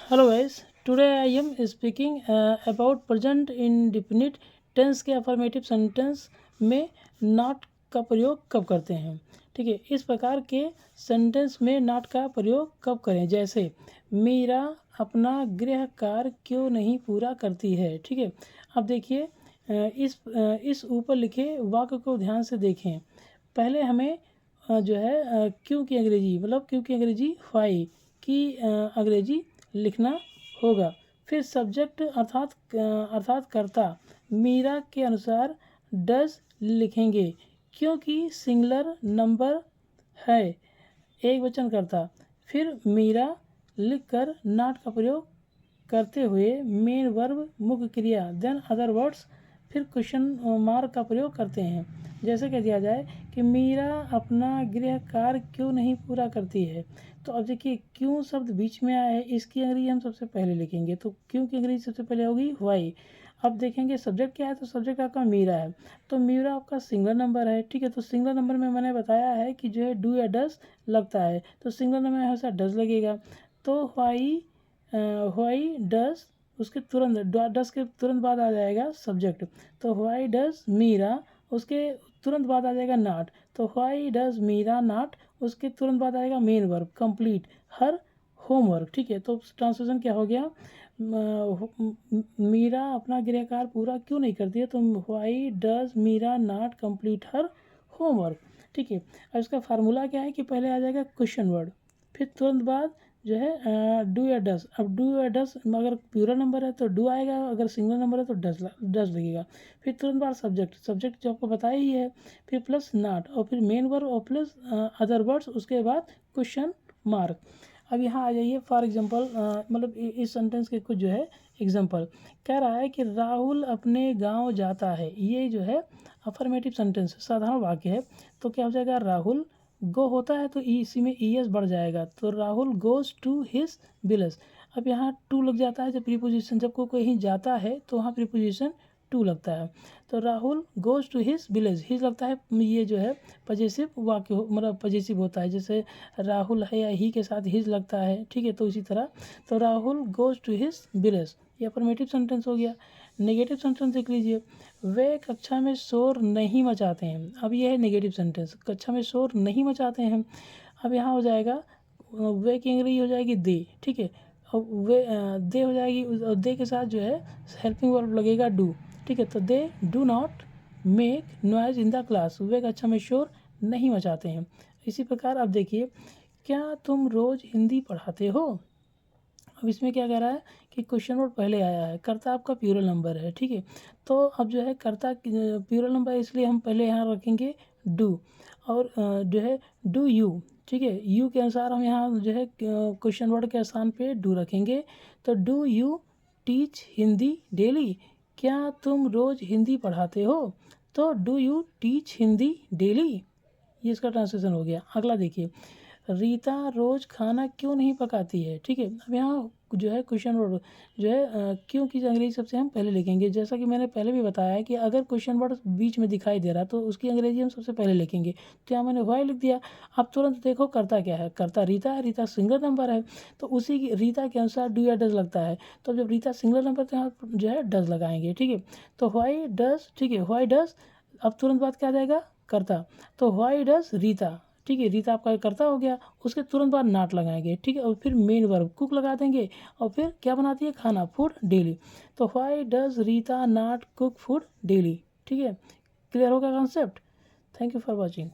Hello guys, today I am speaking about present indefinite tense के affirmative sentence में not का प्रयोग कब करते हैं। ठीक है, इस प्रकार के सेंटेंस में नॉट का प्रयोग कब करें, जैसे मीरा अपना गृह कार्य क्यों नहीं पूरा करती है। ठीक है, अब देखिए इस ऊपर लिखे वाक्य को ध्यान से देखें। पहले हमें जो है क्यों की अंग्रेजी क्यों की अंग्रेजी वाई की अंग्रेजी लिखना होगा। फिर सब्जेक्ट अर्थात कर्ता मीरा के अनुसार डज लिखेंगे, क्योंकि सिंगुलर नंबर है, एक वचन कर्ता। फिर मीरा लिखकर नॉट का प्रयोग करते हुए मेन वर्ब मुख्य क्रिया देन अदर वर्ड्स, फिर क्वेश्चन मार्क का प्रयोग करते हैं। जैसे कह दिया जाए कि मीरा अपना गृह कार्य क्यों नहीं पूरा करती है। तो अब देखिए क्यों शब्द बीच में आया है, इसकी अंग्रेजी हम सबसे पहले लिखेंगे। तो क्यों की अंग्रेजी सबसे पहले होगी वाई। अब देखेंगे सब्जेक्ट क्या है, तो सब्जेक्ट आपका मीरा है। तो मीरा आपका सिंगल नंबर है। ठीक है, तो सिंगल नंबर में मैंने बताया है कि जो है डू या डस लगता है, तो सिंगल नंबर में हमेशा डस लगेगा। तो वाई डस, उसके तुरंत डस के तुरंत बाद आ जाएगा सब्जेक्ट। तो वाई डस मीरा, उसके तुरंत बाद आ जाएगा नॉट। तो वाई डज मीरा नॉट, उसके तुरंत बाद आएगा main verb complete her homework. ठीक है, तो ट्रांसलेशन क्या हो गया, मीरा अपना गृह कार्य पूरा क्यों नहीं करती है। तो why does Meera not complete her homework. ठीक है, अब इसका फार्मूला क्या है कि पहले आ जाएगा क्वेश्चन वर्ड, फिर तुरंत बाद जो है डू या डस। अब डू या डस अगर प्लूरल नंबर है तो डू आएगा, अगर सिंगल नंबर है तो डस लगेगा। फिर तुरंत बाद सब्जेक्ट जो आपको बताया ही है, फिर प्लस नॉट, और फिर मेन वर्ब और प्लस अदर वर्ड्स, उसके बाद क्वेश्चन मार्क। अब यहाँ आ जाइए, फॉर एग्जांपल इस सेंटेंस के कुछ जो है एग्जांपल कह रहा है कि राहुल अपने गांव जाता है। ये जो है अफर्मेटिव सेंटेंस साधारण वाक्य है। तो क्या हो जाएगा, राहुल गो होता है तो इसी में ईएस बढ़ जाएगा, तो Rahul goes to his village. अब यहाँ टू लग जाता है जब प्रीपोजिशन, जब कोई कहीं जाता है तो वहाँ प्रीपोजिशन टू लगता है। तो Rahul goes to his village, his लगता है, ये जो है पजेसिव वाक्य पजेसिव होता है। जैसे राहुल है या ही के साथ हिज लगता है। ठीक है, तो इसी तरह तो Rahul goes to his village, ये अफर्मेटिव सेंटेंस हो गया। नेगेटिव सेंटेंस देख लीजिए, वे कक्षा में शोर नहीं मचाते हैं। अब ये है नेगेटिव सेंटेंस, कक्षा में शोर नहीं मचाते हैं। अब यहाँ हो जाएगा वे की अंग्रेजी हो जाएगी दे। ठीक है, और वे दे हो जाएगी, और दे के साथ जो है हेल्पिंग वर्ब लगेगा डू। ठीक है, तो they do not make noise in the class, वे कक्षा में शोर नहीं मचाते हैं। इसी प्रकार अब देखिए, क्या तुम रोज हिंदी पढ़ाते हो। अब इसमें क्या कह रहा है कि क्वेश्चन वर्ड पहले आया है, कर्ता आपका प्लूरल नंबर है। ठीक है, तो अब जो है कर्ता प्लूरल नंबर है, इसलिए हम पहले यहाँ रखेंगे डू, और जो है डू यू। ठीक है, यू के अनुसार हम यहाँ जो है क्वेश्चन वर्ड के स्थान पे डू रखेंगे। तो do you teach Hindi daily, क्या तुम रोज हिंदी पढ़ाते हो। तो do you teach Hindi daily, ये इसका ट्रांसलेशन हो गया। अगला देखिए, रीता रोज खाना क्यों नहीं पकाती है। ठीक है, अब यहाँ जो है क्वेश्चन वर्ड जो है क्यों की अंग्रेजी सबसे हम पहले लिखेंगे। जैसा कि मैंने पहले भी बताया है कि अगर क्वेश्चन वर्ड बीच में दिखाई दे रहा तो उसकी अंग्रेजी हम सबसे पहले लिखेंगे। तो यहाँ मैंने वाई लिख दिया। अब तुरंत देखो करता क्या है, करता रीता है, रीता सिंगल नंबर है, तो उसी की रीता के अनुसार डू या डज लगता है। तो जब रीता सिंगल नंबर तो यहाँ जो है डज लगाएंगे। ठीक है, तो वाई डज। ठीक है, वाई डज, अब तुरंत बाद क्या आ जाएगा, करता। तो वाई डज रीता। ठीक है, रीता आपका कर्ता हो गया, उसके तुरंत बाद नॉट लगाएंगे। ठीक है, और फिर मेन वर्ब कुक लगा देंगे, और फिर क्या बनाती है, खाना, फूड डेली। तो why does Rita not cook food daily. ठीक है, क्लियर होगा concept. Thank you for watching.